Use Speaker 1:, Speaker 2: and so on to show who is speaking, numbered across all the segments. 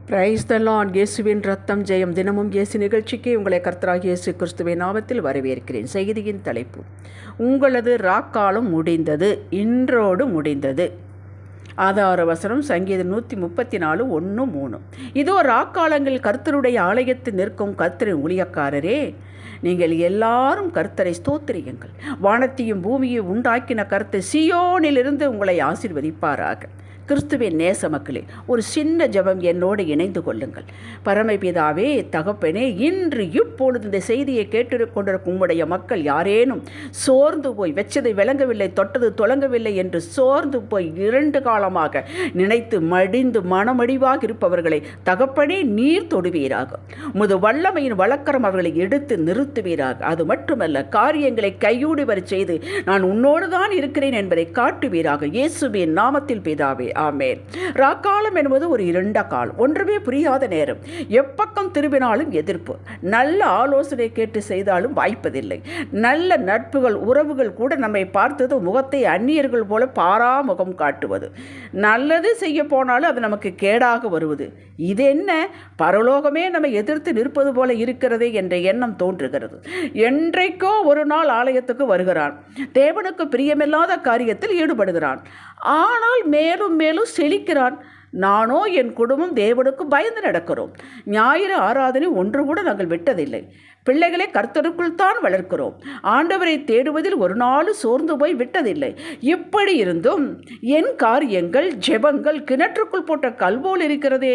Speaker 1: Praise the Lord. இயேசுவின் ரத்தம் ஜெயம். தினமும் இயேசு நிகழ்ச்சிக்கு உங்களை கர்த்தராகிய இயேசு கிறிஸ்துவின் நாமத்தில் வரவேற்கிறேன். செய்தியின் தலைப்பு: உங்களது ராக்காலம் முடிந்தது, இன்றோடு முடிந்தது. ஆதார வசனம் சங்கீதம் 134:1-3. இதோ ராக்காலங்கள் கர்த்தருடைய ஆலயத்தில் நிற்கும் கர்த்தரின் ஊழியக்காரரே, நீங்கள் எல்லாரும் கர்த்தரை ஸ்தோத்திரியுங்கள். வானத்தையும் பூமியை உண்டாக்கின கர்த்தர் சீயோனிலிருந்து உங்களை ஆசீர்வதிப்பாராக. கிறிஸ்துவின் நேச மக்களே, ஒரு சின்ன ஜெபம் என்னோடு இணைந்து கொள்ளுங்கள். பரமபிதாவே, தகப்பனே, இன்று இப்பொழுது இந்த செய்தியை கேட்டுக்கொண்டிருக்கும் உம்முடைய மக்கள் யாரேனும் சோர்ந்து போய் வெச்சதை விளங்கவில்லை, தொட்டது தொடங்கவில்லை என்று சோர்ந்து போய் 2 காலமாக நினைத்து மடிந்து மனமடிவாக இருப்பவர்களை தகப்பனே நீர் தொடுவீராக. உமது வல்லமையின் வழக்கரம் அவர்களை எடுத்து நிறுத்துவீராக. அது மட்டுமல்ல, காரியங்களை கையூடி வர செய்து நான் உன்னோடு தான் இருக்கிறேன் என்பதை காட்டுவீராக. இயேசுவின் நாமத்தில் பிதாவே, ஆமென். ராக்காலம் என்பது ஒரு இருண்ட காலம், ஒன்றுமே புரியாத நேரம். எப்பக்கம் திரும்பினாலும் எதிர்ப்பு. நல்ல ஆலோசனை கேட்டு செய்தாலும் வாய்ப்பதில்லை. நல்ல நட்புகள், உறவுகள் கூட நம்மை பார்த்தது முகத்தை அந்நியர்கள் போல பாராமுகம் காட்டுவது. நல்லது செய்ய போனாலும் அது நமக்கு கேடாக வருவது. இது என்ன, பரலோகமே நம்மை எதிர்த்து நிற்பது போல இருக்கிறதே என்ற எண்ணம் தோன்றுகிறது. என்றைக்கோ ஒரு நாள் ஆலயத்துக்கு வருகிறான், தேவனுக்கு பிரியமில்லாத காரியத்தில் ஈடுபடுகிறான். ஆனால் மேலும் மேலும் செழிக்கிறான். நானோ என் குடும்பம் தேவனுக்கு பயந்து நடக்கிறோம். ஞாயிறு ஆராதனை ஒன்று கூட நாங்கள் விட்டதில்லை. பிள்ளைகளை கர்த்தருக்குள் தான் வளர்க்கிறோம். ஆண்டவரை தேடுவதில் ஒரு நாள் சோர்ந்து போய் விட்டதில்லை. இப்படி இருந்தும் என் காரியங்கள், ஜெபங்கள் கிணற்றுக்குள் போட்ட கல்போல் இருக்கிறதே,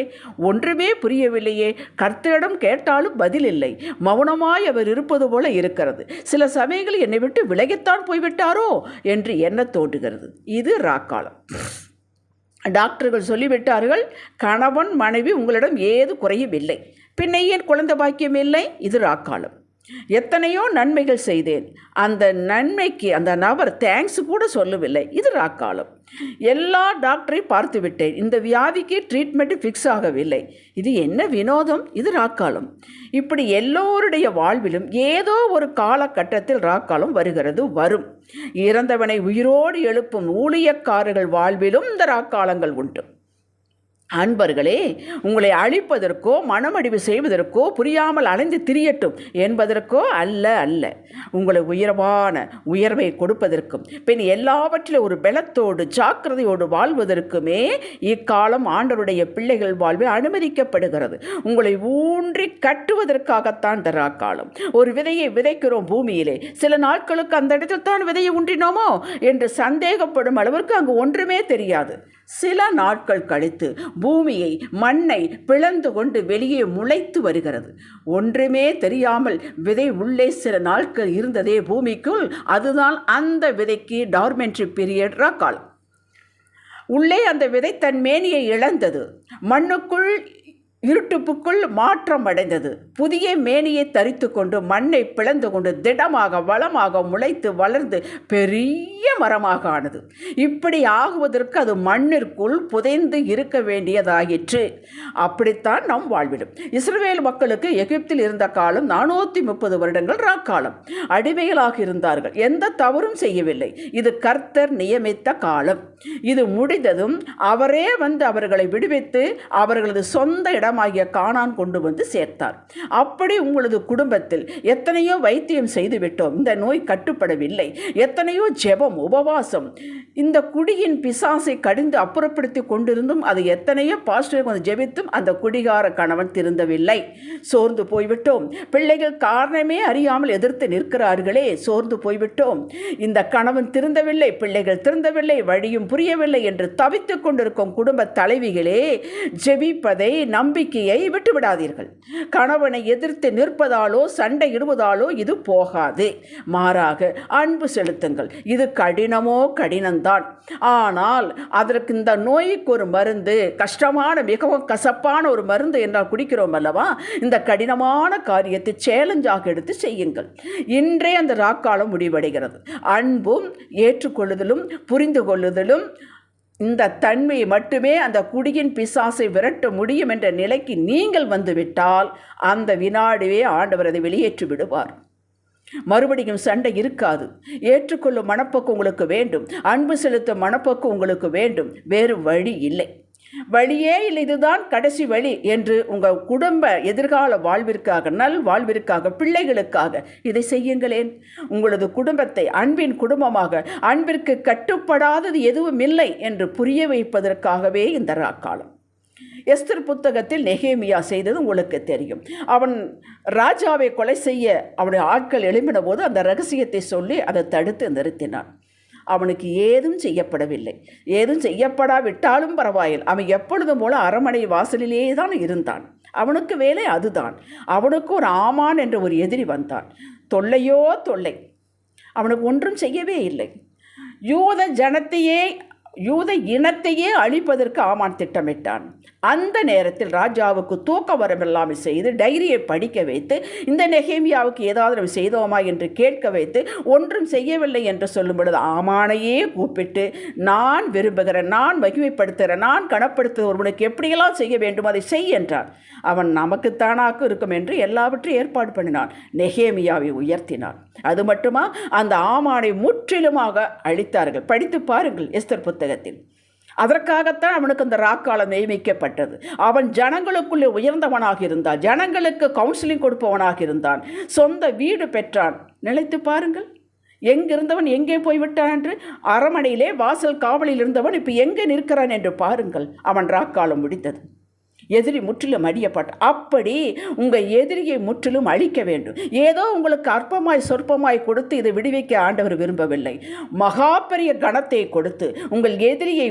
Speaker 1: ஒன்றுமே புரியவில்லையே. கர்த்தரிடம் கேட்டாலும் பதில் இல்லை. மௌனமாய் அவர் இருப்பது போல இருக்கிறது. சில சமயங்கள் என்னை விட்டு விலகித்தான் போய்விட்டாரோ என்று எண்ண தோன்றுகிறது. இது ராக்காலம். டாக்டர்கள் சொல்லிவிட்டார்கள், கணவன் மனைவி உங்களிடம் ஏது குறையும் இல்லை, பின்ன ஏன் குழந்தை பாக்கியம் இல்லை? இது ராக்காலம். எத்தனையோ நன்மைகள் செய்தேன், அந்த நன்மைக்கு அந்த நபர் தேங்க்ஸ் கூட சொல்லவில்லை. இது ராக்காலம். எல்லா டாக்டரையும் பார்த்து விட்டேன், இந்த வியாதிக்கு ட்ரீட்மெண்ட் ஃபிக்ஸ் ஆகவில்லை. இது என்ன வினோதம்? இது ராக்காலம். இப்படி எல்லோருடைய வாழ்விலும் ஏதோ ஒரு காலகட்டத்தில் ராக்காலம் வருகிறது, வரும். இறந்தவனை உயிரோடு எழுப்பும் ஊழியக்காரர்கள் வாழ்விலும் இந்த ராக்காலங்கள் உண்டு. அன்பர்களே, உங்களை அழிப்பதற்கோ மனமடிவு செய்வதற்கோ புரியாமல் அலைந்து திரியட்டும் என்பதற்கோ அல்ல, உங்களை உயர்வை கொடுப்பதற்கும் பின் எல்லாவற்றிலும் ஒரு பலத்தோடு ஜாக்கிரதையோடு வாழ்வதற்குமே இக்காலம் ஆண்டவருடைய பிள்ளைகள் வாழ்வில் அனுமதிக்கப்படுகிறது. உங்களை ஊன்றி கட்டுவதற்காகத்தான் இந்த ராக்காலம். ஒரு விதையை விதைக்கிறோம் பூமியிலே, சில நாட்களுக்கு அந்த இடத்தில் தான் விதையை ஊன்றினோமோ என்று சந்தேகப்படும் அளவிற்கு அங்கு ஒன்றுமே தெரியாது. சில நாட்கள் கழித்து பூமியை, மண்ணை பிளந்து கொண்டு வெளியே முளைத்து வருகிறது. ஒன்றுமே தெரியாமல் விதை உள்ளே சில நாட்கள் இருந்ததே பூமிக்குள், அதுதான் அந்த விதைக்கு டார்மென்ட்ரி பீரியட் ராக்காலம். உள்ளே அந்த விதை தன் மேனியை இழந்தது, மண்ணுக்குள் இருட்டுப்புக்குள் மாற்றம் அடைந்தது. புதிய மேனியை தரித்து கொண்டு மண்ணை பிளந்து கொண்டு திடமாக வளமாக முளைத்து வளர்ந்து பெரிய மரமாக ஆனது. இப்படி ஆகுவதற்கு அது மண்ணிற்குள் புதைந்து இருக்க வேண்டியதாயிற்று. அப்படித்தான் நாம் வாழ்விடும். இஸ்ரவேல் மக்களுக்கு எகிப்தில் இருந்த காலம் 430 வருடங்கள் ராக்காலம். அடிமைகளாக இருந்தார்கள், எந்த தவறும் செய்யவில்லை. இது கர்த்தர் நியமித்த காலம். இது முடிந்ததும் அவரே வந்து அவர்களை விடுவித்து அவர்களது சொந்த இடமாகிய கானான் கொண்டு வந்து சேர்த்தார். அப்படி உங்களது குடும்பத்தில் எத்தனையோ வைத்தியம் செய்துவிட்டோம், இந்த நோய் கட்டுப்படவில்லை. எத்தனையோ ஜெபம், உபவாசம், இந்த குடியின் பிசாசை கடிந்து அப்புறப்படுத்தி கொண்டிருந்தும் அது எத்தனையோ பாஸ்டர் வந்து ஜெபித்தும் அந்த குடிகார கணவன் திருந்தவில்லை. சோர்ந்து போய்விட்டோம். பிள்ளைகள் காரணமே அறியாமல் எதிர்த்து நிற்கிறார்களே, சோர்ந்து போய்விட்டோம். இந்த கணவன் திருந்தவில்லை, பிள்ளைகள் திருந்தவில்லை, வழியும் புரியவில்லை என்று தவித்துக் கொண்டிருக்கும் குடும்ப தலைவிகளே, ஜெபிப்பதை, நம்பிக்கையை விட்டுவிடாதீர்கள். கணவனை எதிர்த்து நிற்பதாலோ சண்டையிடுவதாலோ இது போகாது. மாறாக அன்பு செலுத்துங்கள். இது கடினமோ கடினம்தான். ஆனால் அதற்கு இந்த நோய்க்கு ஒரு மருந்து, கஷ்டமான மிகவும் கசப்பான ஒரு மருந்து என்றால் குடிக்கிறோம் அல்லவா, இந்த கடினமான காரியத்தை சேலஞ்சாக எடுத்து செய்யுங்கள். இன்றே அந்த ராக்காலம் முடிவடைகிறது. அன்பும் ஏற்றுக்கொள்ளுதலும் புரிந்து கொள்ளுதலும் இந்த தன்மையை மட்டுமே அந்த குடியின் பிசாசை விரட்ட முடியும் என்ற நிலைக்கு நீங்கள் வந்துவிட்டால் அந்த வினாடியே ஆண்டவர் அதை வெளியேற்றி விடுவார். மறுபடியும் சண்டை இருக்காது. ஏற்றுக்கொள்ளும் மனப்போக்கு உங்களுக்கு வேண்டும், அன்பு செலுத்தும் மனப்போக்கு உங்களுக்கு வேண்டும். வேறு வழி இல்லை. வழியே இல்லை, இதுதான் கடைசி வழி என்று உங்கள் குடும்ப எதிர்கால வாழ்விற்காக, நல் வாழ்விற்காக, பிள்ளைகளுக்காக இதை செய்யுங்களேன். உங்களது குடும்பத்தை அன்பின் குடும்பமாக, அன்பிற்கு கட்டுப்படாதது எதுவும் இல்லை என்று புரிய வைப்பதற்காகவே இந்த ராக்காலம். எஸ்தர் புத்தகத்தில் நெகேமியா செய்தது உங்களுக்கு தெரியும். அவன் ராஜாவை கொலை செய்ய அவனுடைய ஆட்கள் எழும்பின போது அந்த ரகசியத்தை சொல்லி அதை தடுத்து நிறுத்தினான். அவனுக்கு ஏதும் செய்யப்படவில்லை. ஏதும் செய்யப்படாவிட்டாலும் பரவாயில்லை, அவன் எப்பொழுதும் போல அரண்மனை வாசலிலேயே தான் இருந்தான். அவனுக்கு வேலை அதுதான். அவனுக்கு ஒரு ஆமான் என்ற ஒரு எதிரி வந்தான். தொல்லையோ தொல்லை, அவனுக்கு ஒன்றும் செய்யவே இல்லை. யூத இனத்தையே அழிப்பதற்கு ஆமான் திட்டமிட்டான். அந்த நேரத்தில் ராஜாவுக்கு தூக்க வரமில்லாமல் செய்து டைரியை படிக்க வைத்து, இந்த நெகேமியாவுக்கு ஏதாவது நம்ம செய்தோமா என்று கேட்க வைத்து, ஒன்றும் செய்யவில்லை என்று சொல்லும் பொழுது ஆமானையே கூப்பிட்டு, நான் விரும்புகிறேன், நான் மகிமைப்படுத்துகிறேன், நான் கனப்படுத்துகிற ஒருவனுக்கு எப்படியெல்லாம் செய்ய வேண்டும் அதை செய் என்றான். அவன் நமக்குத்தானாக்கு இருக்கும் என்று எல்லாவற்றையும் ஏற்பாடு பண்ணினான். நெகேமியாவை உயர்த்தினான். அது மட்டுமா, அந்த ஆமானை முற்றிலுமாக அழித்தார்கள். படித்து பாருங்கள் எஸ்தர் புத்தகத்தில். அதற்காகத்தான் அவனுக்கு அந்த ராக்காலம் நியமிக்கப்பட்டது. அவன் ஜனங்களுக்குள்ளே உயர்ந்தவனாக இருந்தான், ஜனங்களுக்கு கவுன்சிலிங் கொடுப்பவனாக இருந்தான், சொந்த வீடு பெற்றான். நினைத்து பாருங்கள், எங்கிருந்தவன் எங்கே போய்விட்டான் என்று. அரண்மனையிலே வாசல் காவலில் இருந்தவன் இப்போ எங்கே நிற்கிறான் என்று பாருங்கள். அவன் ராக்காலம் முடித்தது. எதிரி முற்றிலும் அழியப்பட்ட. அப்படி உங்கள் எதிரியை முற்றிலும் அழிக்க வேண்டும். ஏதோ உங்களுக்கு அற்பமாய் சொற்பமாய் கொடுத்து இதை விடுவிக்க ஆண்டவர் விரும்பவில்லை. மகா பெரிய கணத்தை கொடுத்து உங்கள் எதிரியை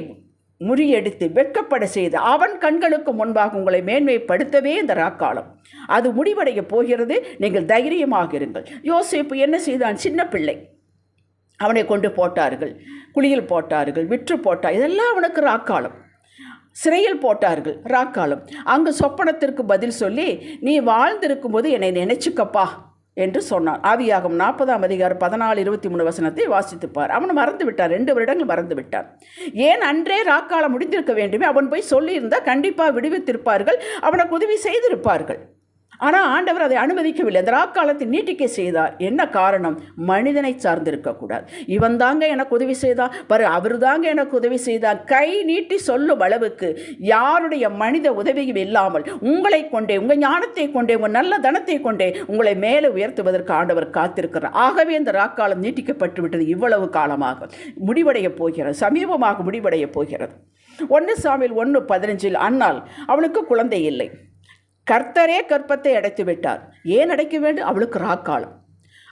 Speaker 1: முறியடித்து வெட்கப்பட செய்து அவன் கண்களுக்கு முன்பாக உங்களை மேன்மைப்படுத்தவே இந்த ராக்காலம். அது முடிவடைய போகிறது. நீங்கள் தைரியமாக இருங்கள். யோசேப்பு என்ன செய்தான்? சின்ன பிள்ளை, அவனை கொண்டு போட்டார்கள், குழியில் போட்டார்கள், விற்று போட்டார். இதெல்லாம் அவனுக்கு ராக்காலம். சிறையில் போட்டார்கள், ராக்காலம். அங்கு சொப்பனத்திற்கு பதில் சொல்லி, நீ வாழ்ந்திருக்கும்போது என்னை நினைச்சுக்கப்பா என்று சொன்னான். ஆதியாகமம் 40:14-23 வாசித்துப்பார். அவன் மறந்து விட்டான். 2 வருடங்கள் மறந்து விட்டான். ஏன் அன்றே ராக்காலம் முடிந்திருக்க வேண்டுமே? அவன் போய் சொல்லியிருந்தால் கண்டிப்பாக விடுவித்திருப்பார்கள், அவனுக்கு உதவி செய்திருப்பார்கள். ஆனால் ஆண்டவர் அதை அனுமதிக்கவில்லை. அந்த ராக்காலத்தை நீட்டிக்க செய்தார். என்ன காரணம்? மனிதனை சார்ந்திருக்கக்கூடாது. இவன் தாங்க எனக்கு உதவி செய்தான், பாரு அவர் தாங்க எனக்கு உதவி செய்தார், கை நீட்டி சொல்லும் அளவுக்கு யாருடைய மனித உதவியும் இல்லாமல் உங்களை கொண்டே, உங்கள் ஞானத்தை கொண்டே, உங்கள் நல்ல தனத்தை கொண்டே உங்களை மேலே உயர்த்துவதற்கு ஆண்டவர் காத்திருக்கிறார். ஆகவே இந்த ராக்காலம் நீட்டிக்கப்பட்டு விட்டது. இவ்வளவு காலமாக முடிவடைய போகிறது, சமீபமாக முடிவடைய போகிறது. 1 சாமுவேல் 1:15 அன்னாள், அவளுக்கு குழந்தை இல்லை, கர்த்தரே கற்பத்தை அடைத்து விட்டார். ஏன் அடைக்க வேண்டும்? அவளுக்கு ராக்காலம்.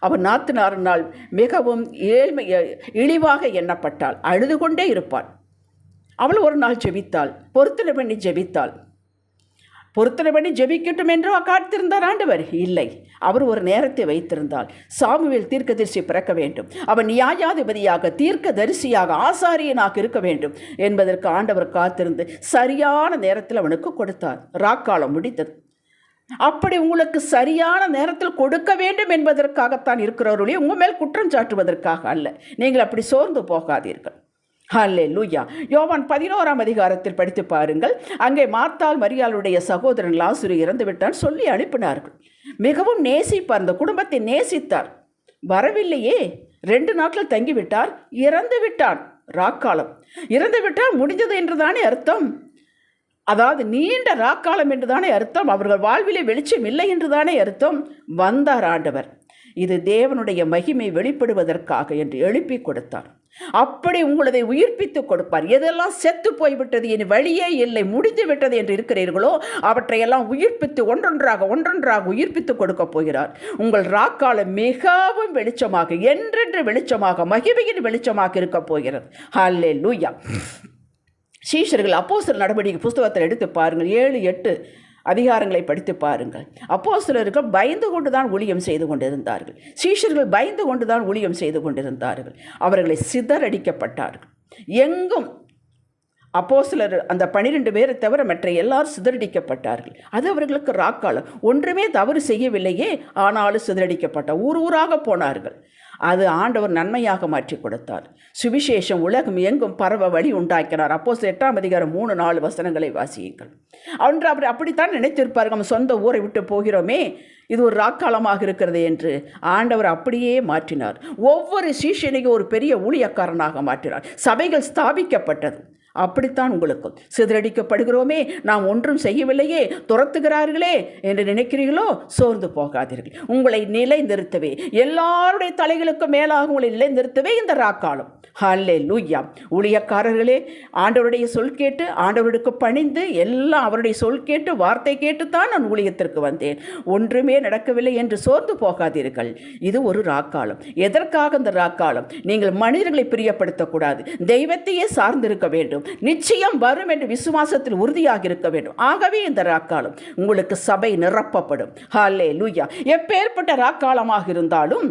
Speaker 1: அவன் 44 நாள் மிகவும் இழிவாக எண்ணப்பட்டாள், அழுது கொண்டே இருப்பாள். அவள் ஒரு நாள் ஜெபித்தாள், பொருத்தனை பண்ணி ஜெபித்தாள். பொருத்தனை பண்ணி ஜெபிக்கட்டும் என்று காத்திருந்தார் ஆண்டவர்? இல்லை, அவர் ஒரு நேரத்தை வைத்திருந்தால். சாமுவேல் தீர்க்கதரிசி பிறக்க வேண்டும், அவன் நியாயாதிபதியாக, தீர்க்க தரிசியாக, ஆசாரியனாக இருக்க வேண்டும் என்பதற்கு ஆண்டவர் காத்திருந்து சரியான நேரத்தில் அவனுக்கு கொடுத்தார். ராக்காலம் முடித்தது. அப்படி உங்களுக்கு சரியான நேரத்தில் கொடுக்க வேண்டும் என்பதற்காகத்தான் இருக்கிறவர்களே, உங்கள் மேல் குற்றம் சாட்டுவதற்காக அல்ல. நீங்கள் அப்படி சோர்ந்து போகாதீர்கள். ஹல்லேலூயா. யோவான் 11 படித்து பாருங்கள். அங்கே மார்த்தாள் மரியாளுடைய சகோதரன் லாசரு இறந்து விட்டான் சொல்லி அனுப்பினார்கள். மிகவும் நேசிப்பார், அந்த குடும்பத்தை நேசித்தார். வரவில்லையே, 2 நாட்கள் தங்கிவிட்டார், இறந்து விட்டான். ராக்காலம். இறந்து விட்டால் முடிந்தது என்றுதானே அர்த்தம். அதாவது நீண்ட ராக்காலம் என்றுதானே அர்த்தம். அவர்கள் வாழ்விலே வெளிச்சம் இல்லை என்றுதானே அர்த்தம். வந்தார் ஆண்டவர். இது தேவனுடைய மகிமை வெளிப்படுவதற்காக என்று எழுப்பி கொடுத்தார். அப்படி உங்களதை உயிர்ப்பித்து கொடுப்பார். எதெல்லாம் செத்து போய்விட்டது, இனி வழியே இல்லை, முடிந்து விட்டது என்று இருக்கிறீர்களோ அவற்றையெல்லாம் உயிர்ப்பித்து ஒன்றொன்றாக உயிர்ப்பித்து கொடுக்க போகிறார். உங்கள் ராக்காலம் மிகவும் வெளிச்சமாக, என்றென்று வெளிச்சமாக, மகிமையின் வெளிச்சமாக இருக்க போகிறது. ஹல்லேலூயா. சீஷர்கள் அப்போஸ்தலர் நடவடிக்கை புஸ்தகத்தில் எடுத்து பாருங்கள், 7-8 அதிகாரங்களை படித்து பாருங்கள். அப்போஸ்தலர்கள் பயந்து கொண்டு தான் ஊழியம் செய்து கொண்டிருந்தார்கள். சீஷர்கள் பயந்து கொண்டு தான் ஊழியம் செய்து கொண்டிருந்தார்கள். அவர்களை சிதறடிக்கப்பட்டார்கள். எங்கும் அப்போஸ்தலர் அந்த 12 பேரை தவிர மற்ற எல்லாரும் சிதறடிக்கப்பட்டார்கள். அது அவர்களுக்கு ராக்காலம். ஒன்றுமே தவறு செய்யவில்லையே, ஆனாலும் சிதறடிக்கப்பட்ட ஊராக போனார்கள். அது ஆண்டவர் நன்மையாக மாற்றி கொடுத்தார். சுவிசேஷம் உலகம் எங்கும் பரவ வழி உண்டாக்கினார். அப்போஸ்தலர் 8:3-4 வாசியுங்கள். அவர் அப்படித்தான் நினைத்திருப்பார்கள், நம்ம சொந்த ஊரை விட்டு போகிறோமே, இது ஒரு ராக்காலமாக இருக்கிறது என்று. ஆண்டவர் அப்படியே மாற்றினார். ஒவ்வொரு சீஷனையும் ஒரு பெரிய ஊழியக்காரனாக மாற்றினார். சபைகள் ஸ்தாபிக்கப்பட்டது. அப்படித்தான் உங்களுக்கு சிதறடிக்கப்படுகிறோமே, நாம் ஒன்றும் செய்யவில்லையே, துரத்துகிறார்களே என்று நினைக்கிறீர்களோ, சோர்ந்து போகாதீர்கள். உங்களை நிலைநிறுத்தவே, எல்லாருடைய தலைகளுக்கும் மேலாக உங்களை நிலைநிறுத்தவே இந்த ராக்காலம். ஹல்லேலூயா. ஊழியக்காரர்களே, ஆண்டவருடைய சொல் கேட்டு, ஆண்டவருக்கு பணிந்து, எல்லாம் அவருடைய சொல் கேட்டு, வார்த்தை கேட்டுத்தான் நான் ஊழியத்திற்கு வந்தேன், ஒன்றுமே நடக்கவில்லை என்று சோர்ந்து போகாதீர்கள். இது ஒரு ராக்காலம். எதற்காக இந்த ராக்காலம்? நீங்கள் மனிதர்களை பிரியப்படுத்தக்கூடாது, தெய்வத்தையே சார்ந்திருக்க வேண்டும், நிச்சயம் வரும் என்று விசுவாசத்தில் உறுதியாக இருக்க வேண்டும். ஆகவே இந்த ராக்காலம் உங்களுக்கு சபை நிரப்பப்படும். ஹல்லேலூயா. எப்பேற்பட்ட ராக்காலமாக இருந்தாலும்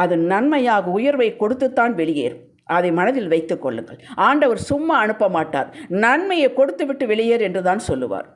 Speaker 1: அது நன்மையாக உயர்வை கொடுத்துத்தான் வெளியேறும். அதை மனதில் வைத்துக் கொள்ளுங்கள். ஆண்டவர் சும்மா அனுப்ப மாட்டார். நன்மையை கொடுத்து விட்டு வெளியேறு என்றுதான் சொல்லுவார்.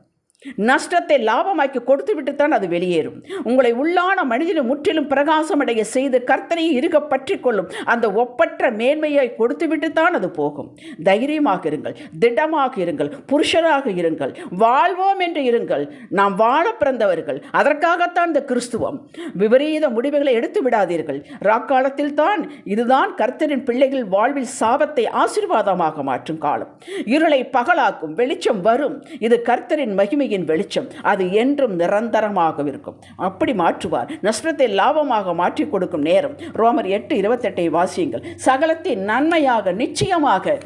Speaker 1: நஷ்டத்தை லாபமாக்கி கொடுத்து விட்டுத்தான் அது வெளியேறும். உங்களை உள்ளான மனிதனும் முற்றிலும் பிரகாசமடைய செய்து கர்த்தரையை இருக பற்றி கொள்ளும் அந்த ஒப்பற்ற மேன்மையை கொடுத்து விட்டுத்தான் அது போகும். தைரியமாக இருங்கள், திடமாக இருங்கள், புருஷராக இருங்கள், வாழ்வோம் என்று இருங்கள். நாம் வாழ பிறந்தவர்கள், அதற்காகத்தான் இந்த கிறிஸ்துவம். விபரீத முடிவுகளை எடுத்து விடாதீர்கள். ராக்காலத்தில் தான் இதுதான் கர்த்தரின் பிள்ளைகள் வாழ்வில் சாபத்தை ஆசீர்வாதமாக மாற்றும் காலம். இருளை பகலாக்கும் வெளிச்சம் வரும். இது கர்த்தரின் மகிமை வெளிச்சம். அது என்றும் நிரந்தரமாக இருக்கும். அப்படி மாற்றுவார். நஷ்டத்தை லாபமாக மாற்றி கொடுக்கும் நேரம். ரோமர் 8:28 வாசியுங்கள். சகலத்தை நன்மையாக நிச்சயமாக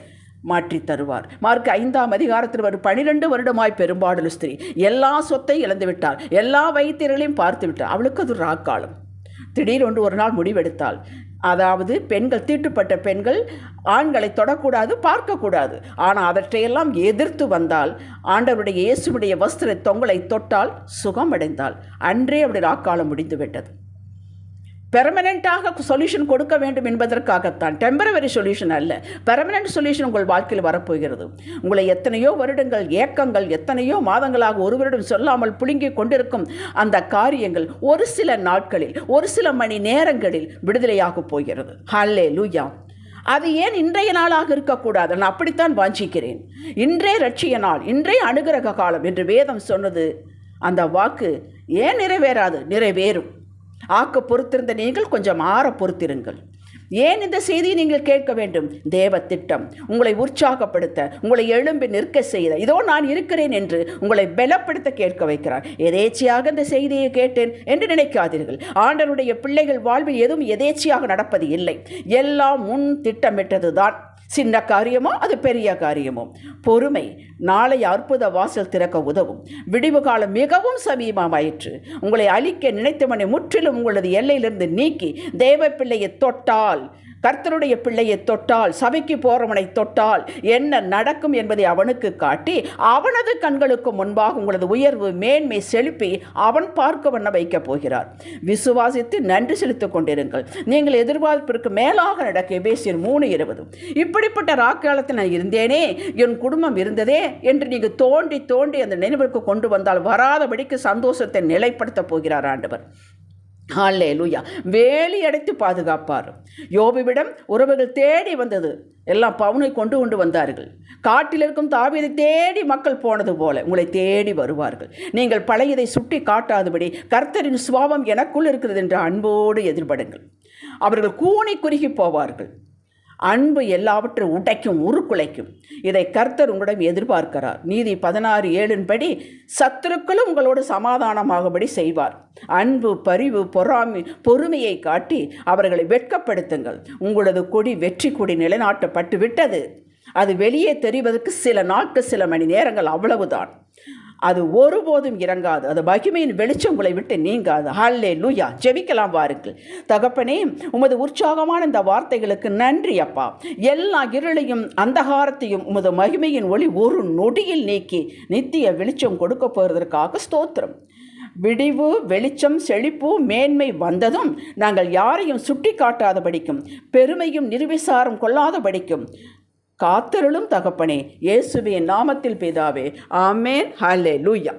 Speaker 1: மாற்றி தருவார். மார்க் 5ஆம் அதிகாரத்தில் வரும் 12 வருடமாய் பெரும்பாடு ஸ்திரீ எல்லா சொத்தை இழந்து விட்டார், எல்லா வைத்தியர்களையும் பார்த்து விட்டார். அவளுக்கு அது ராக்காலம். திடீரென்று ஒரு நாள் முடிவெடுத்தாள். அதாவது பெண்கள், தீட்டுப்பட்ட பெண்கள் ஆண்களை தொடக்கூடாது, பார்க்கக்கூடாது. ஆனால் அவற்றையெல்லாம் எதிர்த்து வந்தால், ஆண்டவருடைய இயேசுவுடைய வஸ்திர தொங்கலை தொட்டால் சுகமடைந்தாள். அன்றே அப்படி ராக்காலம் முடிந்து விட்டது. பெர்மனெண்ட்டாக சொல்யூஷன் கொடுக்க வேண்டும் என்பதற்காகத்தான், டெம்பரவரி சொல்யூஷன் அல்ல, பெர்மனெண்ட் சொல்யூஷன் உங்கள் வாழ்க்கையில் வரப்போகிறது. உங்களை எத்தனையோ வருடங்கள் ஏக்கங்கள், எத்தனையோ மாதங்களாக ஒரு வருடம் சொல்லாமல் புழுங்கி கொண்டிருக்கும் அந்த காரியங்கள் ஒரு சில நாட்களில், ஒரு சில மணி நேரங்களில் விடுதலையாக போகிறது. ஹல்லேலூயா. அது ஏன் இன்றைய நாளாக இருக்கக்கூடாது? நான் அப்படித்தான் வாஞ்சிக்கிறேன். இன்றே ரட்சிய நாள், இன்றே அனுகிரக காலம் என்று வேதம் சொன்னது. அந்த வாக்கு ஏன் நிறைவேறாது? நிறைவேறும். ஆக்க பொறுத்திருந்த நீங்கள் கொஞ்சம் ஆற பொறுத்திருங்கள். ஏன் இந்த செய்தியை நீங்கள் கேட்க வேண்டும்? தேவ திட்டம் உங்களை உற்சாகப்படுத்த, உங்களை எழும்பி நிற்க செய்த, இதோ நான் இருக்கிறேன் என்று உங்களை பலப்படுத்த கேட்க வைக்கிறார். எதேச்சையாக இந்த செய்தியை கேட்டேன் என்று நினைக்காதீர்கள். ஆண்டவருடைய பிள்ளைகள் வாழ்வில் எதுவும் எதேச்சையாக நடப்பது இல்லை. எல்லாம் முன் திட்டமிட்டது தான். சின்ன காரியமோ அது பெரிய காரியமோ, பொறுமை நாளை அற்புத வாசல் திறக்க உதவும். விடிவு காலம் மிகவும் சமீபமாயிற்று. உங்களை அழிக்க நினைத்தவனை முற்றிலும் உங்களது எல்லையிலிருந்து நீக்கி தேவ பிள்ளையை தொட்டால், கர்த்தருடைய பிள்ளையை தொட்டால், சபைக்கு போறவனை தொட்டால் என்ன நடக்கும் என்பதை அவனுக்கு காட்டி, அவனது கண்களுக்கு முன்பாக உங்களது உயர்வு மேன்மை செலுப்பி அவன் பார்க்க வண்ண வைக்கப் போகிறார். விசுவாசித்து நன்றி செலுத்திக் கொண்டிருங்கள். நீங்கள் எதிர்பார்ப்பிற்கு மேலாக நடக்க. எபேசியர் 3:20. இப்படிப்பட்ட ராக்காலத்தில் நான் இருந்தேனே, என் குடும்பம் இருந்ததே என்று நீங்கள் தோண்டி தோண்டி அந்த நினைவிற்கு கொண்டு வந்தால் வராதபடிக்கு சந்தோஷத்தை நிலைப்படுத்த போகிறார் ஆண்டவர். ஹல்லேலூயா. வேலி அடைத்து பாதுகாப்பார். யோபுவிடம் உறவுகள் தேடி வந்தது. எல்லாம் பவுனை கொண்டு வந்தார்கள். காட்டில் இருக்கும் தாவீதை தேடி மக்கள் போனது போல உங்களை தேடி வருவார்கள். நீங்கள் பழையதை சுட்டி காட்டாதபடி கர்த்தரின் சுபாவம் எனக்குள் இருக்கிறது என்று அன்போடு எதிர்படுங்கள். அவர்கள் கூனி குறுகி போவார்கள். அன்பு எல்லாவற்றையும் உடைக்கும், உருக்குலைக்கும். இதை கர்த்தர் உங்களிடம் எதிர்பார்க்கிறார். நீதி 16:7 படி சத்துருக்களும் உங்களோடு சமாதானமாகபடி செய்வார். அன்பு, பரிவு, பொறுமையை காட்டி அவர்களை வெட்கப்படுத்துங்கள். உங்களது கொடி வெற்றி கொடி நிலைநாட்டப்பட்டு விட்டது. அது வெளியே தெரிவதற்கு சில நாட்கள், சில மணி நேரங்கள், அவ்வளவுதான். அது ஒருபோதும் இறங்காது. அது மகிமையின் வெளிச்சம் உங்களை விட்டு நீங்காது. ஹல்லேலூயா. ஜெபிக்கலாம் வாருங்கள். தகப்பனே, உமது உற்சாகமான இந்த வார்த்தைகளுக்கு நன்றி அப்பா. எல்லா இருளையும் அந்தகாரத்தையும் உமது மகிமையின் ஒளி ஒரு நொடியில் நீக்கி நித்திய வெளிச்சம் கொடுக்க போவதற்காக ஸ்தோத்திரம். விடிவு, வெளிச்சம், செழிப்பு, மேன்மை வந்ததும் நாங்கள் யாரையும் சுட்டி காட்டாதபடிக்கும், பெருமையும் நிர்விசாரம் கொள்ளாதபடிக்கும் காத்தருளும் தகப்பனே, இயேசுவின் நாமத்தில் பிதாவே. ஆமென். ஹல்லேலூயா.